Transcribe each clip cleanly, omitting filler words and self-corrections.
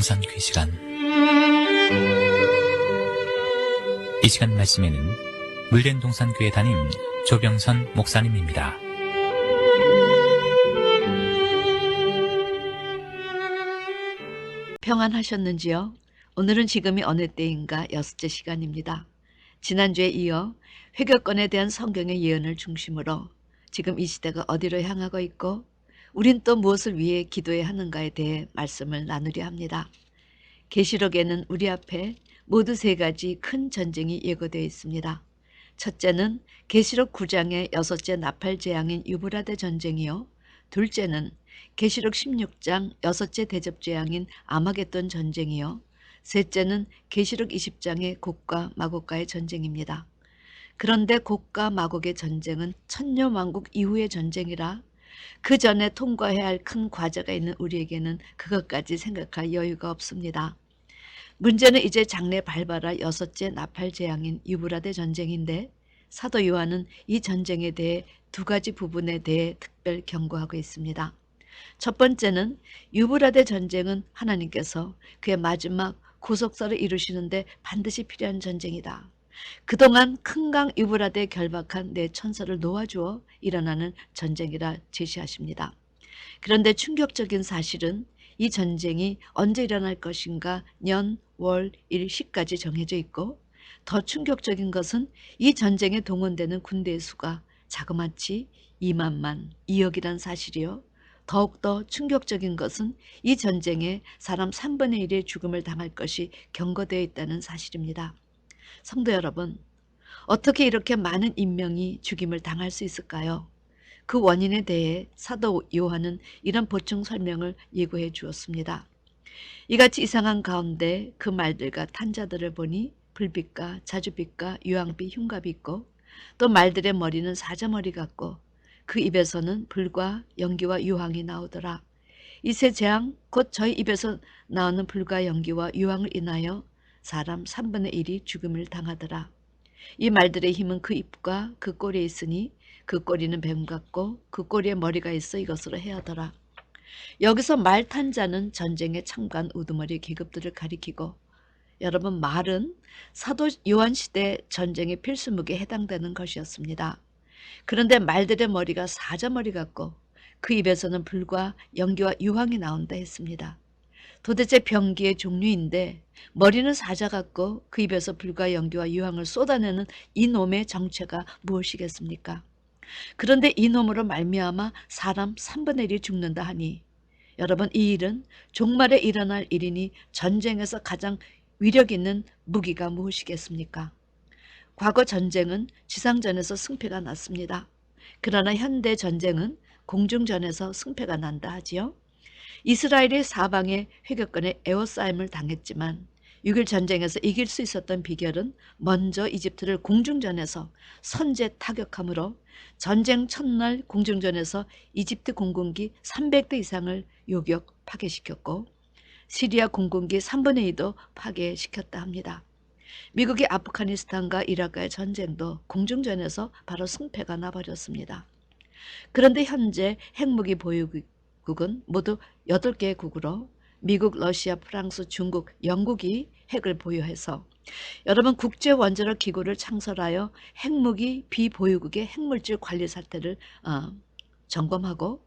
동산교회 시간. 이 시간 말씀에는 물된 동산교회 담임 조병선 목사님입니다. 평안하셨는지요? 오늘은 지금이 어느 때인가 6째 시간입니다. 지난주에 이어 회개권에 대한 성경의 예언을 중심으로 지금 이 시대가 어디로 향하고 있고 우린 또 무엇을 위해 기도해야 하는가에 대해 말씀을 나누려 합니다. 계시록에는 우리 앞에 모두 3가지 큰 전쟁이 예고되어 있습니다. 첫째는 계시록 9장의 6째 나팔 재앙인 유브라데 전쟁이요. 둘째는 계시록 16장 6째 대접 재앙인 아마겟돈 전쟁이요. 셋째는 계시록 20장의 곡과 마곡과의 전쟁입니다. 그런데 곡과 마곡의 전쟁은 천년왕국 이후의 전쟁이라 그 전에 통과해야 할 큰 과제가 있는 우리에게는 그것까지 생각할 여유가 없습니다. 문제는 이제 장래 발발할 6째 나팔 재앙인 유브라데 전쟁인데 사도 요한은 이 전쟁에 대해 2가지 부분에 대해 특별 경고하고 있습니다. 첫 번째는 유브라데 전쟁은 하나님께서 그의 마지막 구속사를 이루시는데 반드시 필요한 전쟁이다. 그동안 큰 강 유브라데에 결박한 내 천사를 놓아주어 일어나는 전쟁이라 제시하십니다. 그런데 충격적인 사실은 이 전쟁이 언제 일어날 것인가 년, 월, 일, 시까지 정해져 있고 더 충격적인 것은 이 전쟁에 동원되는 군대의 수가 자그마치 2만만, 2억이란 사실이요. 더욱더 충격적인 것은 이 전쟁에 사람 3분의 1의 죽음을 당할 것이 경고되어 있다는 사실입니다. 성도 여러분, 어떻게 이렇게 많은 인명이 죽임을 당할 수 있을까요? 그 원인에 대해 사도 요한은 이런 보충 설명을 예고해 주었습니다. 이같이 이상한 가운데 그 말들과 탄자들을 보니 불빛과 자주빛과 유황빛 흉갑이 있고 또 말들의 머리는 사자머리 같고 그 입에서는 불과 연기와 유황이 나오더라. 이 세 재앙 곧 저희 입에서 나오는 불과 연기와 유황을 인하여 사람 3분의 1이 죽음을 당하더라. 이 말들의 힘은 그 입과 그 꼬리에 있으니 그 꼬리는 뱀 같고 그 꼬리에 머리가 있어 이것으로 해하더라. 여기서 말 탄 자는 전쟁에 참가한 우두머리 계급들을 가리키고 여러분 말은 사도 요한 시대 전쟁의 필수무기에 해당되는 것이었습니다. 그런데 말들의 머리가 사자머리 같고 그 입에서는 불과 연기와 유황이 나온다 했습니다. 도대체 병기의 종류인데 머리는 사자 같고 그 입에서 불과 연기와 유황을 쏟아내는 이놈의 정체가 무엇이겠습니까? 그런데 이놈으로 말미암아 사람 3분의 1이 죽는다 하니 여러분 이 일은 종말에 일어날 일이니 전쟁에서 가장 위력 있는 무기가 무엇이겠습니까? 과거 전쟁은 지상전에서 승패가 났습니다. 그러나 현대 전쟁은 공중전에서 승패가 난다 하지요. 이스라엘이 사방에 회개권에 에워싸임을 당했지만 6.1 전쟁에서 이길 수 있었던 비결은 먼저 이집트를 공중전에서 선제 타격함으로 전쟁 첫날 공중전에서 이집트 공군기 300대 이상을 요격 파괴시켰고 시리아 공군기 3분의 2도 파괴시켰다 합니다. 미국이 아프가니스탄과 이라크의 전쟁도 공중전에서 바로 승패가 나버렸습니다. 그런데 현재 핵무기 보유국은 모두 8개의 국으로 미국, 러시아, 프랑스, 중국, 영국이 핵을 보유해서 여러분 국제원자력 기구를 창설하여 핵무기 비보유국의 핵물질 관리 사태를 점검하고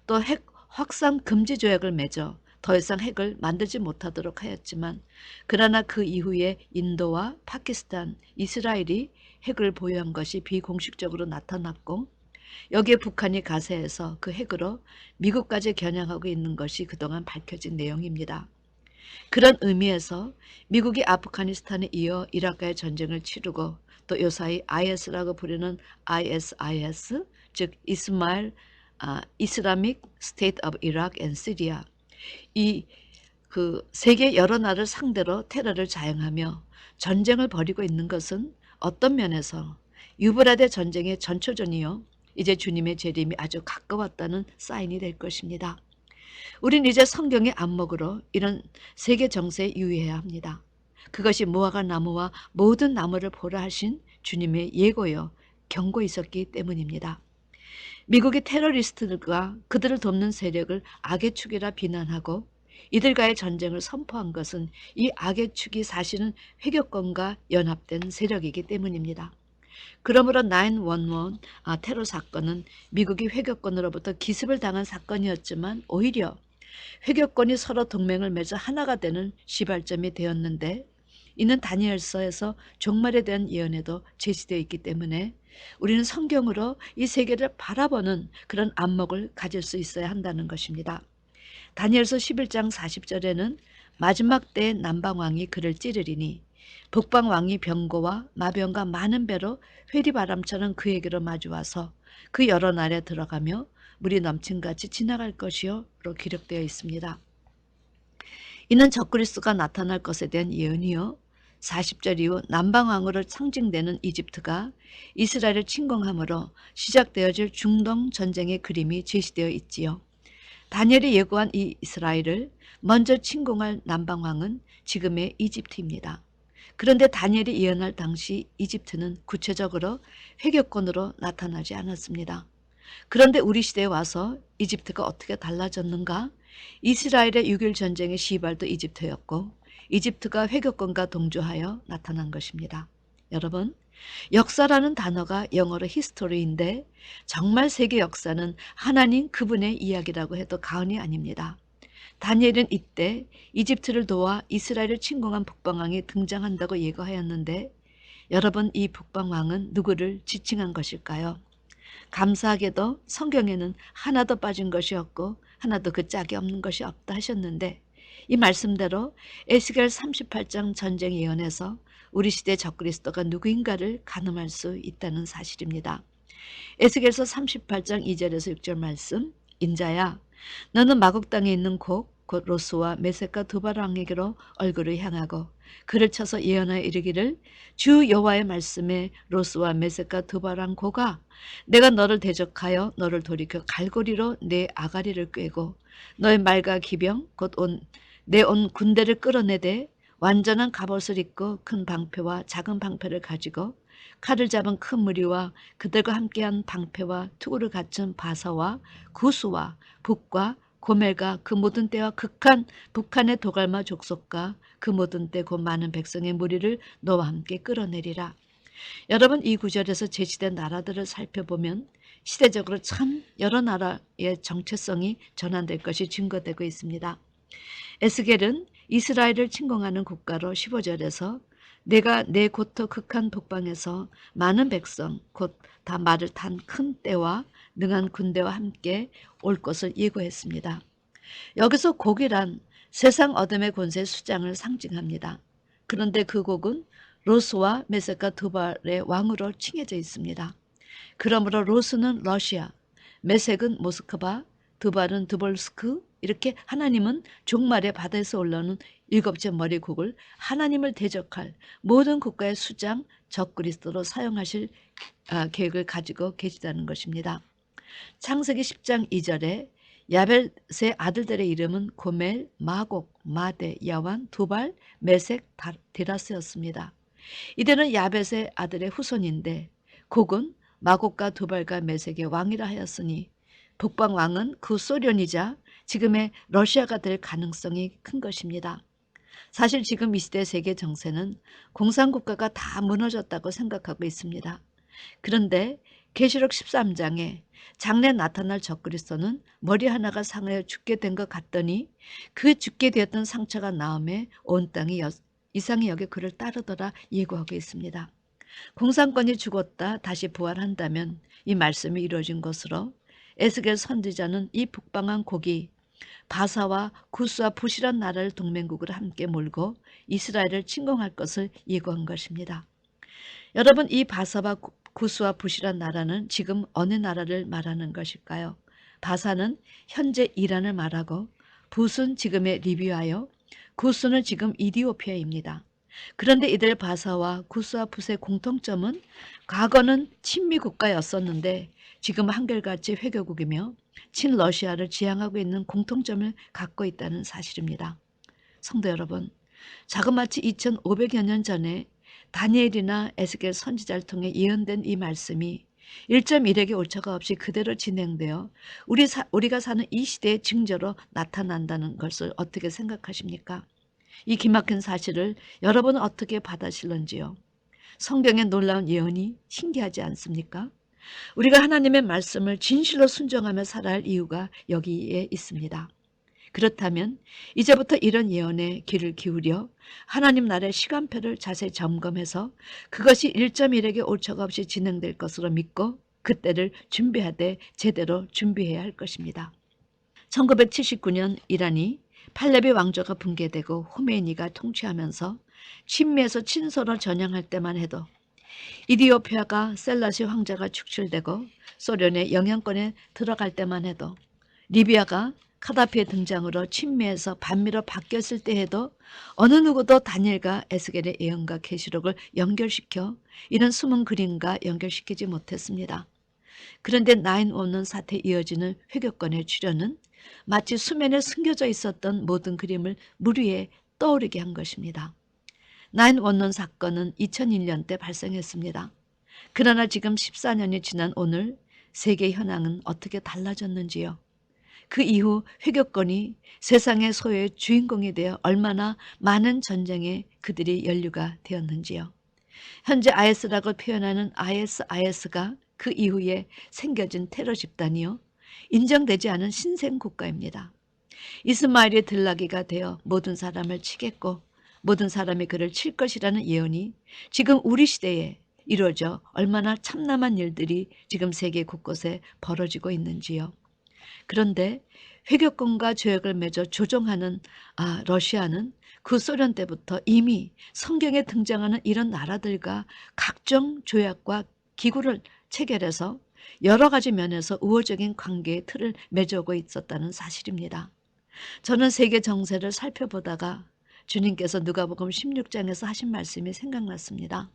또 핵 확산 금지 조약을 맺어 더 이상 핵을 만들지 못하도록 하였지만 그러나 그 이후에 인도와 파키스탄, 이스라엘이 핵을 보유한 것이 비공식적으로 나타났고 여기에 북한이 가세해서 그 핵으로 미국까지 겨냥하고 있는 것이 그동안 밝혀진 내용입니다. 그런 의미에서 미국이 아프가니스탄에 이어 이라크의 전쟁을 치르고 또 요사이 IS라고 부르는 ISIS 즉 이슬라믹 스테이트 오브 이라크 앤 시리아 이 세계 여러 나라를 상대로 테러를 자행하며 전쟁을 벌이고 있는 것은 어떤 면에서 유브라데 전쟁의 전초전이요 이제 주님의 재림이 아주 가까웠다는 사인이 될 것입니다. 우린 이제 성경의 안목으로 이런 세계 정세에 유의해야 합니다. 그것이 무화과 나무와 모든 나무를 보라 하신 주님의 예고요 경고 있었기 때문입니다. 미국이 테러리스트들과 그들을 돕는 세력을 악의 축이라 비난하고 이들과의 전쟁을 선포한 것은 이 악의 축이 사실은 회교권과 연합된 세력이기 때문입니다. 그러므로 9/11 테러 사건은 미국이 회교권으로부터 기습을 당한 사건이었지만 오히려 회교권이 서로 동맹을 맺어 하나가 되는 시발점이 되었는데, 이는 다니엘서에서 종말에 대한 예언에도 제시되어 있기 때문에 우리는 성경으로 이 세계를 바라보는 그런 안목을 가질 수 있어야 한다는 것입니다. 다니엘서 11장 40절에는 마지막 때의 남방왕이 그를 찌르리니 북방왕이 병고와 마병과 많은 배로 회리바람처럼 그에게로 마주와서 그 여러 날에 들어가며 물이 넘친같이 지나갈 것이요 로 기록되어 있습니다. 이는 적그리스도가 나타날 것에 대한 예언이요 40절 이후 남방왕으로 상징되는 이집트가 이스라엘을 침공함으로 시작되어질 중동 전쟁의 그림이 제시되어 있지요. 다니엘이 예고한 이 이스라엘을 먼저 침공할 남방왕은 지금의 이집트입니다. 그런데 다니엘이 예언할 당시 이집트는 구체적으로 회교권으로 나타나지 않았습니다. 그런데 우리 시대에 와서 이집트가 어떻게 달라졌는가? 이스라엘의 6.1 전쟁의 시발도 이집트였고 이집트가 회교권과 동조하여 나타난 것입니다. 여러분, 역사라는 단어가 영어로 히스토리인데 정말 세계 역사는 하나님 그분의 이야기라고 해도 과언이 아닙니다. 다니엘은 이때 이집트를 도와 이스라엘을 침공한 북방왕이 등장한다고 예고하였는데, 여러분, 이 북방왕은 누구를 지칭한 것일까요? 감사하게도 성경에는 하나도 빠진 것이 없고 하나도 그 짝이 없는 것이 없다 하셨는데, 이 말씀대로 에스겔 38장 전쟁 예언에서 우리 시대 적그리스도가 누구인가를 가늠할 수 있다는 사실입니다. 에스겔서 38장 2절에서 6절 말씀, 인자야 너는 마국 땅에 있는 곧 로스와 메섹과 두발 왕에게로 얼굴을 향하고 그를 쳐서 예언하여 이르기를, 주 여호와의 말씀에 로스와 메섹과 두발 왕 고가 내가 너를 대적하여 너를 돌이켜 갈고리로 내 아가리를 꿰고 너의 말과 기병 곧 내 온 군대를 끌어내되 완전한 갑옷을 입고 큰 방패와 작은 방패를 가지고 칼을 잡은 큰 무리와 그들과 함께한 방패와 투구를 갖춘 바사와 구수와 북과 고멜과 그 모든 때와 극한 북한의 도갈마 족속과 그 모든 때 곧 많은 백성의 무리를 너와 함께 끌어내리라. 여러분, 이 구절에서 제시된 나라들을 살펴보면 시대적으로 참 여러 나라의 정체성이 전환될 것이 증거되고 있습니다. 에스겔은 이스라엘을 침공하는 국가로 15절에서 내가 내 고토 극한 북방에서 많은 백성 곧 다 말을 탄 큰 떼와 능한 군대와 함께 올 것을 예고했습니다. 여기서 곡이란 세상 어둠의 권세의 수장을 상징합니다. 그런데 그 곡은 로스와 메섹과 두발의 왕으로 칭해져 있습니다. 그러므로 로스는 러시아, 메섹은 모스크바, 두발은 드볼스크, 이렇게 하나님은 종말의 바다에서 올라오는 일곱째 머리국을 하나님을 대적할 모든 국가의 수장 적그리스도로 사용하실 계획을 가지고 계시다는 것입니다. 창세기 10장 2절에 야벳의 아들들의 이름은 고멜, 마곡, 마대, 야완, 두발, 메섹, 디라스였습니다. 이들은 야벳의 아들의 후손인데 곡은 마곡과 두발과 메섹의 왕이라 하였으니 북방 왕은 그 소련이자 지금의 러시아가 될 가능성이 큰 것입니다. 사실 지금 이 시대 세계 정세는 공산국가가 다 무너졌다고 생각하고 있습니다. 그런데 계시록 13장에 장래 나타날 적그리스도는 머리 하나가 상하여 죽게 된 것 같더니 그 죽게 되었던 상처가 나음에 온 땅이 이상히 여겨 그를 따르더라 예고하고 있습니다. 공산권이 죽었다 다시 부활한다면 이 말씀이 이루어진 것으로 에스겔 선지자는 이 북방한 곡이 바사와 구스와 부실한 나라를 동맹국으로 함께 몰고 이스라엘을 침공할 것을 예고한 것입니다. 여러분, 이 바사와 구스와 부실한 나라는 지금 어느 나라를 말하는 것일까요? 바사는 현재 이란을 말하고 붓은 지금의 리비아요, 구스는 지금 이디오피아입니다. 그런데 이들 바사와 구스와 붓의 공통점은 과거는 친미 국가였었는데 지금 한결같이 회교국이며 친러시아를 지향하고 있는 공통점을 갖고 있다는 사실입니다. 성도 여러분, 자그마치 2500여 년 전에 다니엘이나 에스겔 선지자를 통해 예언된 이 말씀이 1.1에게 오차가 없이 그대로 진행되어 우리가 사는 이 시대의 징조로 나타난다는 것을 어떻게 생각하십니까? 이 기막힌 사실을 여러분은 어떻게 받아실런지요? 성경의 놀라운 예언이 신기하지 않습니까? 우리가 하나님의 말씀을 진실로 순종하며 살아야 할 이유가 여기에 있습니다. 그렇다면 이제부터 이런 예언에 귀를 기울여 하나님 나라의 시간표를 자세히 점검해서 그것이 1.1에게 오차가 없이 진행될 것으로 믿고 그때를 준비하되 제대로 준비해야 할 것입니다. 1979년 이란이 팔레비 왕조가 붕괴되고 호메이니가 통치하면서 친미에서 친서로 전향할 때만 해도 이디오피아가 셀라시 황제가 축출되고 소련의 영향권에 들어갈 때만 해도 리비아가 카다피의 등장으로 친미에서 반미로 바뀌었을 때 해도 어느 누구도 다니엘과 에스겔의 예언과 계시록을 연결시켜 이런 숨은 그림과 연결시키지 못했습니다. 그런데 9/11 사태에 이어지는 회교권의 출현은 마치 수면에 숨겨져 있었던 모든 그림을 물 위에 떠오르게 한 것입니다. 9/11 사건은 2001년 때 발생했습니다. 그러나 지금 14년이 지난 오늘 세계 현황은 어떻게 달라졌는지요? 그 이후 회교권이 세상의 소유의 주인공이 되어 얼마나 많은 전쟁에 그들이 연루가 되었는지요. 현재 IS라고 표현하는 IS가 그 이후에 생겨진 테러 집단이요. 인정되지 않은 신생 국가입니다. 이스마엘이 들나귀가 되어 모든 사람을 치겠고 모든 사람이 그를 칠 것이라는 예언이 지금 우리 시대에 이루어져 얼마나 참남한 일들이 지금 세계 곳곳에 벌어지고 있는지요. 그런데 회교권과 조약을 맺어 조종하는 러시아는 구소련 때부터 이미 성경에 등장하는 이런 나라들과 각종 조약과 기구를 체결해서 여러 가지 면에서 우호적인 관계의 틀을 맺어오고 있었다는 사실입니다. 저는 세계 정세를 살펴보다가 주님께서 누가복음 16장에서 하신 말씀이 생각났습니다.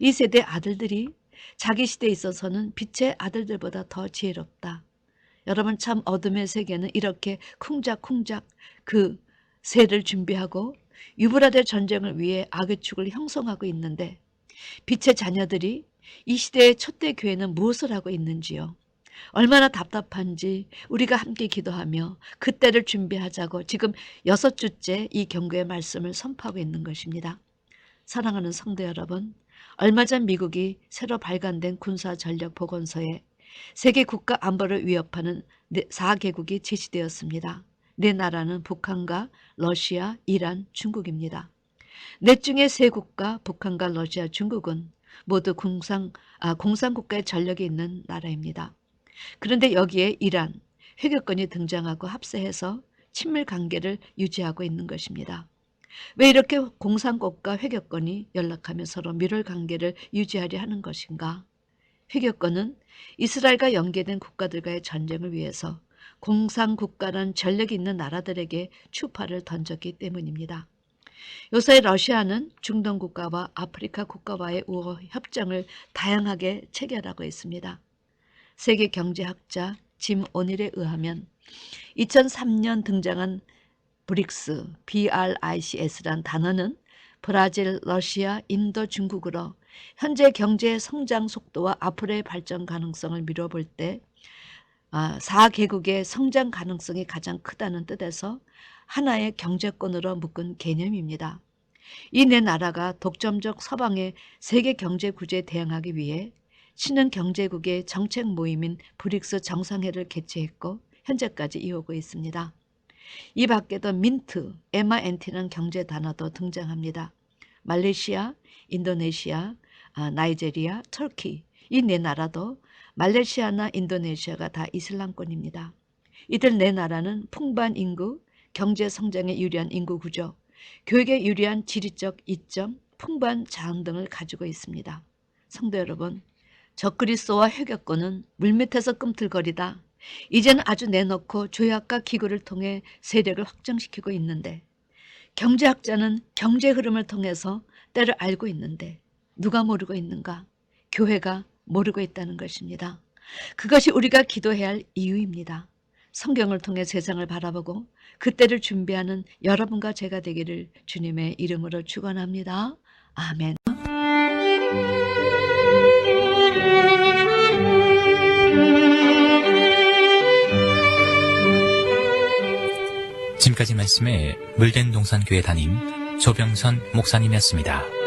이 세대 아들들이 자기 시대에 있어서는 빛의 아들들보다 더 지혜롭다. 여러분 참 어둠의 세계는 이렇게 쿵작쿵작 그 세를 준비하고 유브라데 전쟁을 위해 악의 축을 형성하고 있는데 빛의 자녀들이 이 시대의 첫대 교회는 무엇을 하고 있는지요? 얼마나 답답한지 우리가 함께 기도하며 그때를 준비하자고 지금 6주째 이 경고의 말씀을 선포하고 있는 것입니다. 사랑하는 성도 여러분, 얼마 전 미국이 새로 발간된 군사전력보건서에 세계 국가 안보를 위협하는 4개국이 제시되었습니다. 네 나라는 북한과 러시아, 이란, 중국입니다. 넷 중에 3국가 북한과 러시아, 중국은 모두 공산국가의 전력이 있는 나라입니다. 그런데 여기에 이란, 회교권이 등장하고 합세해서 친밀 관계를 유지하고 있는 것입니다. 왜 이렇게 공산국가 회교권이 연락하며 서로 밀월 관계를 유지하려 하는 것인가? 회교권은 이스라엘과 연계된 국가들과의 전쟁을 위해서 공산국가란 전력이 있는 나라들에게 추파를 던졌기 때문입니다. 요새 러시아는 중동 국가와 아프리카 국가와의 우호 협정을 다양하게 체결하고 있습니다. 세계 경제학자 짐 오닐에 의하면 2003년 등장한 브릭스, BRICS란 단어는 브라질, 러시아, 인도, 중국으로 현재 경제 성장 속도와 앞으로의 발전 가능성을 미뤄볼 때 4개국의 성장 가능성이 가장 크다는 뜻에서 하나의 경제권으로 묶은 개념입니다. 이 네 나라가 독점적 서방의 세계 경제 구조에 대응하기 위해 신흥 경제국의 정책 모임인 브릭스 정상회를 개최했고 현재까지 이어오고 있습니다. 이 밖에도 민트, MINT라는 경제 단어도 등장합니다. 말레이시아, 인도네시아, 나이제리아, 터키 이 네 나라도 말레이시아나 인도네시아가 다 이슬람권입니다. 이들 네 나라는 풍부한 인구, 경제 성장에 유리한 인구 구조, 교육에 유리한 지리적 이점, 풍부한 자원 등을 가지고 있습니다. 성도 여러분, 적그리스도와 회교권은 물밑에서 꿈틀거리다 이제는 아주 내놓고 조약과 기구를 통해 세력을 확정시키고 있는데 경제학자는 경제 흐름을 통해서 때를 알고 있는데 누가 모르고 있는가? 교회가 모르고 있다는 것입니다. 그것이 우리가 기도해야 할 이유입니다. 성경을 통해 세상을 바라보고 그때를 준비하는 여러분과 제가 되기를 주님의 이름으로 축원합니다. 아멘. 지금까지 말씀에 물된 동산교회 담임 조병선 목사님이었습니다.